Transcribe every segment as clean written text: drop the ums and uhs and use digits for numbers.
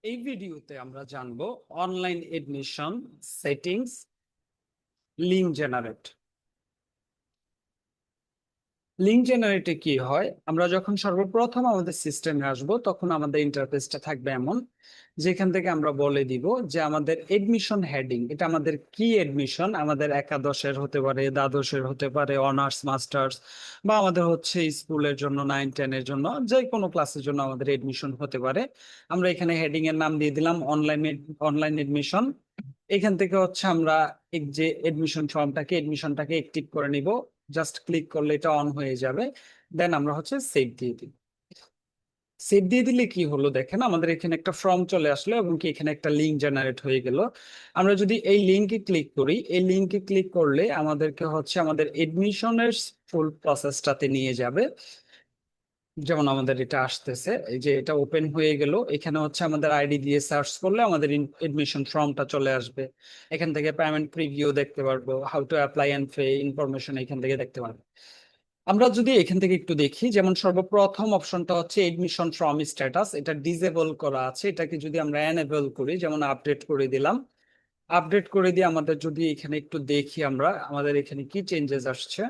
এই ভিডিওতে আমরা জানবো online admission settings, link generate. Link জেনারেটে কি হয়, আমরা যখন সর্বপ্রথম আমাদের সিস্টেমে আসব তখন আমাদের ইন্টারফেসটা থাকবে এমন, যেখান থেকে আমরা বলে দিব যে আমাদের এডমিশন হেডিং, এটা আমাদের কি এডমিশন, আমাদের একাদশের হতে পারে, দ্বাদশের হতে পারে, অনার্স মাস্টার্স, বা আমাদের হচ্ছে স্কুলের জন্য 9-10-এর জন্য, যে কোনো ক্লাসের জন্য আমাদের এডমিশন হতে পারে। আমরা এখানে হেডিং এর নাম দিয়ে দিলাম অনলাইন অনলাইন এডমিশন। এখান থেকে হচ্ছে আমরা এই যে এডমিশনটাকে অ্যাক্টিভ করে নিব। জাস্ট ক্লিক করলে এটা অন হয়ে যাবে। দেন আমরা হচ্ছে সেভ দিয়ে দিই। সেভ দিয়ে দিলে কি হলো দেখেন, আমাদের এখানে একটা ফর্ম চলে আসলো এবং কি এখানে একটা লিঙ্ক জেনারেট হয়ে গেল। আমরা যদি এই লিঙ্কে ক্লিক করি, এই লিঙ্কে ক্লিক করলে আমাদেরকে হচ্ছে আমাদের এডমিশনের ফুল প্রসেসটাতে নিয়ে যাবে। যেমন আমাদের এটা আসতেছে, এই যে এটা ওপেন হয়ে গেল, এখানে হচ্ছে আমাদের আইডি দিয়ে সার্চ করলে আমাদের এডমিশন ফর্মটা চলে আসবে। এখান থেকে পেমেন্ট প্রিভিউ দেখতে পারবো, how to apply and pay information এখান থেকে দেখতে পারবো। আমরা যদি এখান থেকে একটু দেখি, যেমন সর্বপ্রথম অপশনটা হচ্ছে এডমিশন ফর্ম স্ট্যাটাস, এটা ডিসেবল করা আছে। এটাকে যদি আমরা এনেবল করি, যেমন আপডেট করে দিলাম, আপডেট করে দিয়ে আমাদের যদি এখানে একটু দেখি আমরা আমাদের এখানে কি চেঞ্জেস আসছে,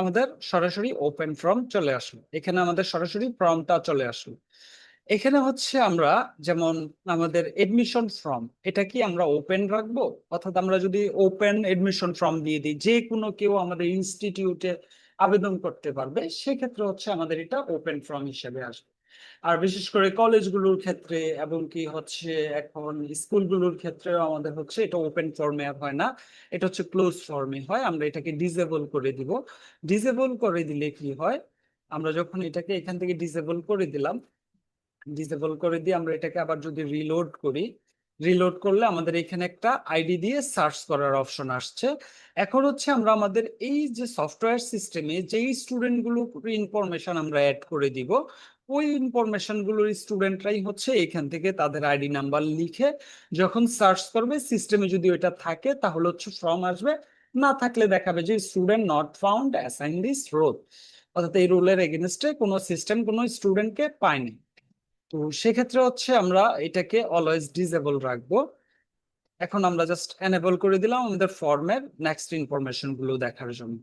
আমাদের সরাসরি ওপেন ফর্ম চলে আসলো। এখানে আমাদের সরাসরি ফর্মটা চলে আসলো। এখানে হচ্ছে আমরা যেমন আমাদের এডমিশন ফর্ম, এটা কি আমরা ওপেন রাখবো? অর্থাৎ আমরা যদি ওপেন এডমিশন ফর্ম দিয়ে দিই, যে কোনো কেউ আমাদের ইনস্টিটিউটে আবেদন করতে পারবে, সেক্ষেত্রে হচ্ছে আমাদের এটা ওপেন ফর্ম হিসেবে আসবে। আর বিশেষ করে কলেজগুলোর ক্ষেত্রে এবং কি হচ্ছে এখন স্কুলগুলোর ক্ষেত্রেও আমাদের হচ্ছে এটা ওপেন ফর্মে হয় না, এটা হচ্ছে ক্লোজ ফর্মে হয়। আমরা এটাকে ডিসেবল করে দিব। ডিসেবল করে দিলে কি হয়, আমরা যখন এটাকে এখান থেকে ডিসেবল করে দিলাম, ডিসেবল করে দিয়ে আমরা এটাকে আবার যদি রিলোড করি, রিলোড করলে আমাদের এখানে একটা আইডি দিয়ে সার্চ করার অপশন আসছে। এখন হচ্ছে আমরা আমাদের এই যে সফটওয়্যার সিস্টেমে যেই স্টুডেন্ট গুলোর ইনফরমেশন আমরা অ্যাড করে দিব, ওই ইনফরমেশন গুলোর স্টুডেন্টরাই হচ্ছে এখান থেকে তাদের আইডি নাম্বার লিখে যখন সার্চ করবে, সিস্টেমে যদি ওইটা থাকে তাহলে হচ্ছে ফর্ম আসবে, না থাকলে দেখাবে যে student not found assign this role, অর্থাৎ এই রুলের এগেনস্টে কোনো সিস্টেম কোনো স্টুডেন্টকে পায়নি। তো সেক্ষেত্রে হচ্ছে আমরা এটাকে অলওয়েজ ডিসেবল রাখবো। এখন আমরা জাস্ট এনেবল করে দিলাম আমাদের ফর্মের নেক্সট ইনফরমেশন গুলো দেখার জন্য।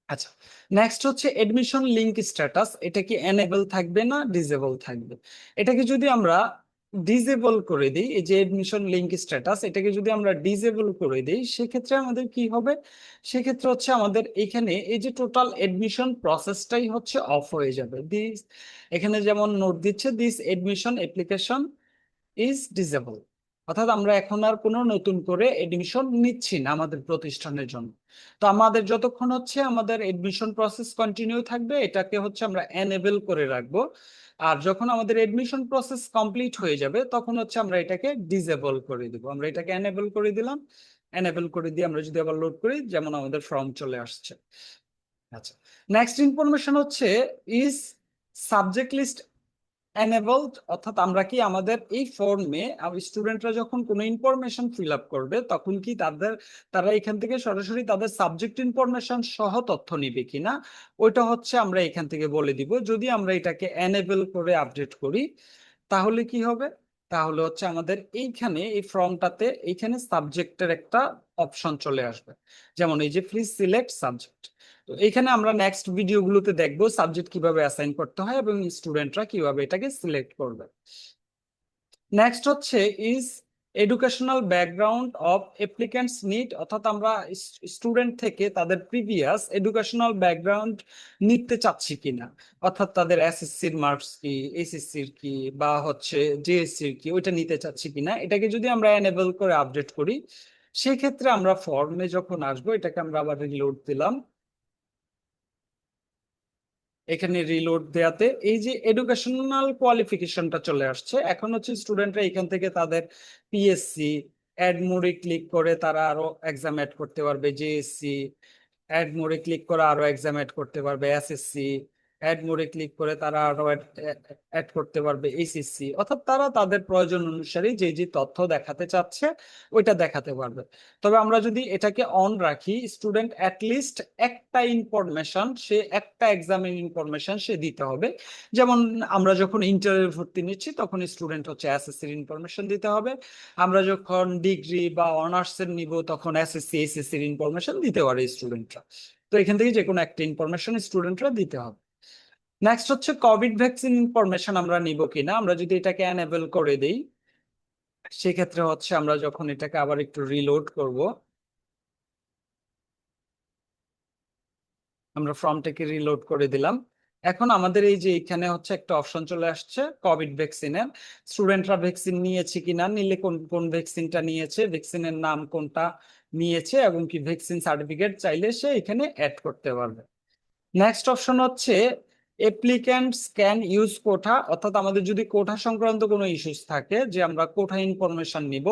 আচ্ছা, নেক্সট হচ্ছে এডমিশন লিংক স্ট্যাটাস, এটা কি এনেবল থাকবে না ডিসেবল থাকবে? এটাকে যদি আমরা ডিসেবল করে দিই, এই যে এডমিশন লিংক স্ট্যাটাস, এটাকে যদি আমরা ডিসেবল করে দিই, সেক্ষেত্রে আমাদের কি হবে? সেক্ষেত্রে হচ্ছে আমাদের এখানে এই যে টোটাল এডমিশন প্রসেসটাই হচ্ছে অফ হয়ে যাবে। দিস, এখানে যেমন নোট দিচ্ছে, this admission application is disable, অর্থাৎ আমরা এখন আর কোনো নতুন করে এডমিশন নিচ্ছি না আমাদের প্রতিষ্ঠানের জন্য। তো আমাদের যতক্ষণ হচ্ছে আমাদের এডমিশন প্রসেস কন্টিনিউ থাকবে, এটাকে হচ্ছে আমরা এনেবল করে রাখবো। আর যখন আমাদের এডমিশন প্রসেস কমপ্লিট হয়ে যাবে, তখন হচ্ছে আমরা এটাকে ডিসেবল করে দিব। আমরা এটাকে এনেবল করে দিলাম। এনেবল করে দিয়ে আমরা যদি আবার লোড করি, যেমন আমাদের ফর্ম চলে আসছে। আচ্ছা, নেক্সট ইনফরমেশন হচ্ছে ইজ সাবজেক্ট লিস্ট এনেবলড, অর্থাৎ আমরা কি আমাদের এই ফর্মে স্টুডেন্টরা যখন কোনো ইনফরমেশন ফিল আপ করবে, তখন কি তারা এখান থেকে সরাসরি তাদের সাবজেক্ট ইনফরমেশন সহ তথ্য নিবে কিনা, ওইটা হচ্ছে আমরা এখান থেকে বলে দিব। যদি আমরা এটাকে এনেবল করে আপডেট করি, তাহলে কি হবে? তাহলে হচ্ছে আমাদের এইখানে এই ফর্মটাতে এইখানে সাবজেক্টের একটা অপশন চলে আসবে। যেমন এই যে প্লিজ সিলেক্ট সাবজেক্ট। তো এইখানে আমরা নেক্সট ভিডিওগুলোতে দেখবো সাবজেক্ট কিভাবে অ্যাসাইন করতে হয় এবং স্টুডেন্টরা কিভাবে এটাকে সিলেক্ট করবে। নেক্সট হচ্ছে is educational background of applicants need, অর্থাৎ আমরা স্টুডেন্ট থেকে তাদের প্রিভিয়াস এডুকেশনাল ব্যাকগ্রাউন্ড নিতে চাচ্ছি কিনা, অর্থাৎ তাদের এসএসসির মার্কস কি, এইচএসসির কি, বা হচ্ছে জেএসসির কি, ওইটা নিতে চাচ্ছি কিনা। এটাকে যদি আমরা এনেবল করে আপডেট করি, সেক্ষেত্রে আমরা ফর্মে যখন আসবো, এটাকে আমরা আবার রিলোড দিলাম। এখানে রিলোড দেয়াতে এই যে এডুকেশনাল কোয়ালিফিকেশনটা চলে আসছে। এখন হচ্ছে স্টুডেন্টরা এখান থেকে তাদের পিএসসি অ্যাড মোডে ক্লিক করে তারা আরো এক্সাম অ্যাড করতে পারবে, জেএসসি অ্যাড মোডে ক্লিক করে আরো এক্সাম অ্যাড করতে পারবে, এসএসসি অ্যাড মোডে ক্লিক করে তারা আরো অ্যাড করতে পারবে এইচএসসি, অর্থাৎ তারা তাদের প্রয়োজন অনুসারে যে যে তথ্য দেখাতে চাচ্ছে ওইটা দেখাতে পারবে। তবে আমরা যদি এটাকে অন রাখি, স্টুডেন্ট অ্যাটলিস্ট একটা ইনফরমেশন, সে একটা এক্সামের ইনফরমেশন সে দিতে হবে। যেমন আমরা যখন ইন্টারে ভর্তি নিচ্ছি তখন স্টুডেন্ট হচ্ছে এসএসসির ইনফরমেশন দিতে হবে, আমরা যখন ডিগ্রি বা অনার্সের নিব তখন এসএসসি এইচএসসির ইনফরমেশন দিতে পারে স্টুডেন্টরা। তো এখান থেকে যে কোনো একটা ইনফরমেশন স্টুডেন্টরা দিতে হবে। নেক্সট হচ্ছে কোভিড ভ্যাকসিন ইনফরমেশন আমরা নিব কিনা। আমরা যদি এটাকে এনেবল করে দিই, সেক্ষেত্রে হচ্ছে আমরা যখন এটাকে আবার একটু রিলোড করব, আমরা ফর্মটাকে রিলোড করে দিলাম। এখন আমাদের এই যে এখানে হচ্ছে একটা অপশন চলে আসছে কোভিড ভ্যাকসিনের, স্টুডেন্টরা ভ্যাকসিন নিয়েছে কিনা, নিলে কোন কোন ভ্যাকসিনটা নিয়েছে, ভ্যাকসিনের নাম কোনটা নিয়েছে, এবং কি ভ্যাকসিন সার্টিফিকেট চাইলে সে এখানে অ্যাড করতে পারবে। নেক্সট অপশন হচ্ছে অ্যাপ্লিক্যান্টস ক্যান ইউজ কোঠা, অর্থাৎ আমাদের যদি কোঠা সংক্রান্ত কোনো ইস্যুস থাকে যে আমরা কোঠা ইনফরমেশন নিব,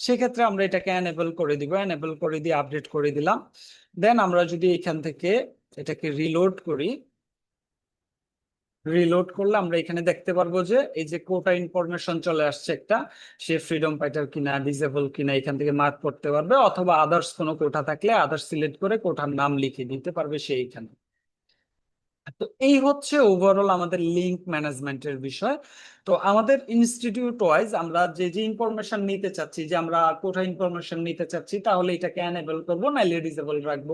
সেক্ষেত্রে আমরা এটাকে এনেবল করে দিব, এনেবল করে দিয়ে আপডেট করে দিলাম। দেন আমরা যদি এখান থেকে এটাকে রিলোড করি, রিলোড করলে আমরা এখানে দেখতে পারবো যে এই যে কোটা ইনফরমেশন চলে আসছে একটা, সে ফ্রিডম ফাইটার কিনা, ডিসেবল কিনা এখান থেকে মার্ক করতে পারবে, অথবা আদার্স কোনো কোটা থাকলে আদার্স সিলেক্ট করে কোটার নাম লিখে দিতে পারবে সে এখানে। তো এই হচ্ছে ওভারঅল আমাদের লিঙ্ক ম্যানেজমেন্টের বিষয়। তো আমাদের ইনস্টিটিউট ওয়াইজ আমরা যে যে ইনফরমেশন নিতে চাচ্ছি, যে আমরা কোথায় ইনফরমেশন নিতে চাচ্ছি, তাহলে এটাকে এনেবল করবো নাইলে ডিসেবল রাখবো।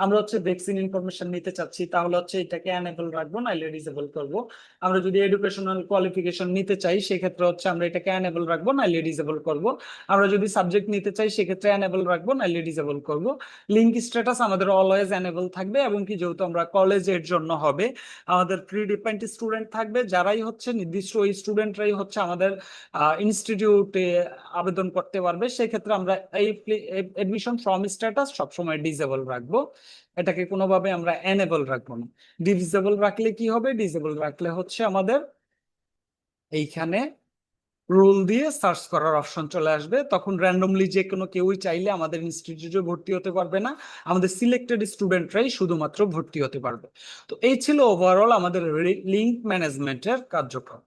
আমরা হচ্ছে ভ্যাকসিন ইনফরমেশন নিতে চাচ্ছি, তাহলে হচ্ছে এটাকে এনেবল রাখবো নাইলে ডিসেবল করবো। আমরা যদি এডুকেশনাল কোয়ালিফিকেশন নিতে চাই, সেক্ষেত্রে হচ্ছে আমরা এটাকে এনেবল রাখবো নাইলে ডিসেবল করবো। আমরা যদি সাবজেক্ট নিতে চাই, সেক্ষেত্রে এনেবল রাখবো নাইলে ডিসেবল করবো। লিঙ্ক স্ট্যাটাস আমাদের অলওয়েজ এনেবল থাকবে, এবং কি যেহেতু আমরা কলেজের জন্য হবে, আমাদের প্রি ডিপেন্ড স্টুডেন্ট থাকবে, যারাই হচ্ছে নির্দিষ্ট ওই স্টুডেন্টরাই হচ্ছে আমাদের ইনস্টিটিউটে আবেদন করতে পারবে। সেক্ষেত্রে আমরা এই এডমিশন ফর্ম স্ট্যাটাস সবসময় ডিসেবল রাখবো, এটাকে কোনোভাবে আমরা এনেবল রাখবো না। ডিসেবল রাখলে কি হবে, ডিসেবল রাখলে হচ্ছে আমাদের এইখানে রোল দিয়ে সার্চ করার অপশন চলে আসবে, তখন র্যান্ডমলি যে কোনো কেউই চাইলে আমাদের ইনস্টিটিউটে ভর্তি হতে পারবে না, আমাদের সিলেক্টেড স্টুডেন্টরাই শুধুমাত্র ভর্তি হতে পারবে। তো এই ছিল ওভারঅল আমাদের লিঙ্ক ম্যানেজমেন্টের কার্যক্রম।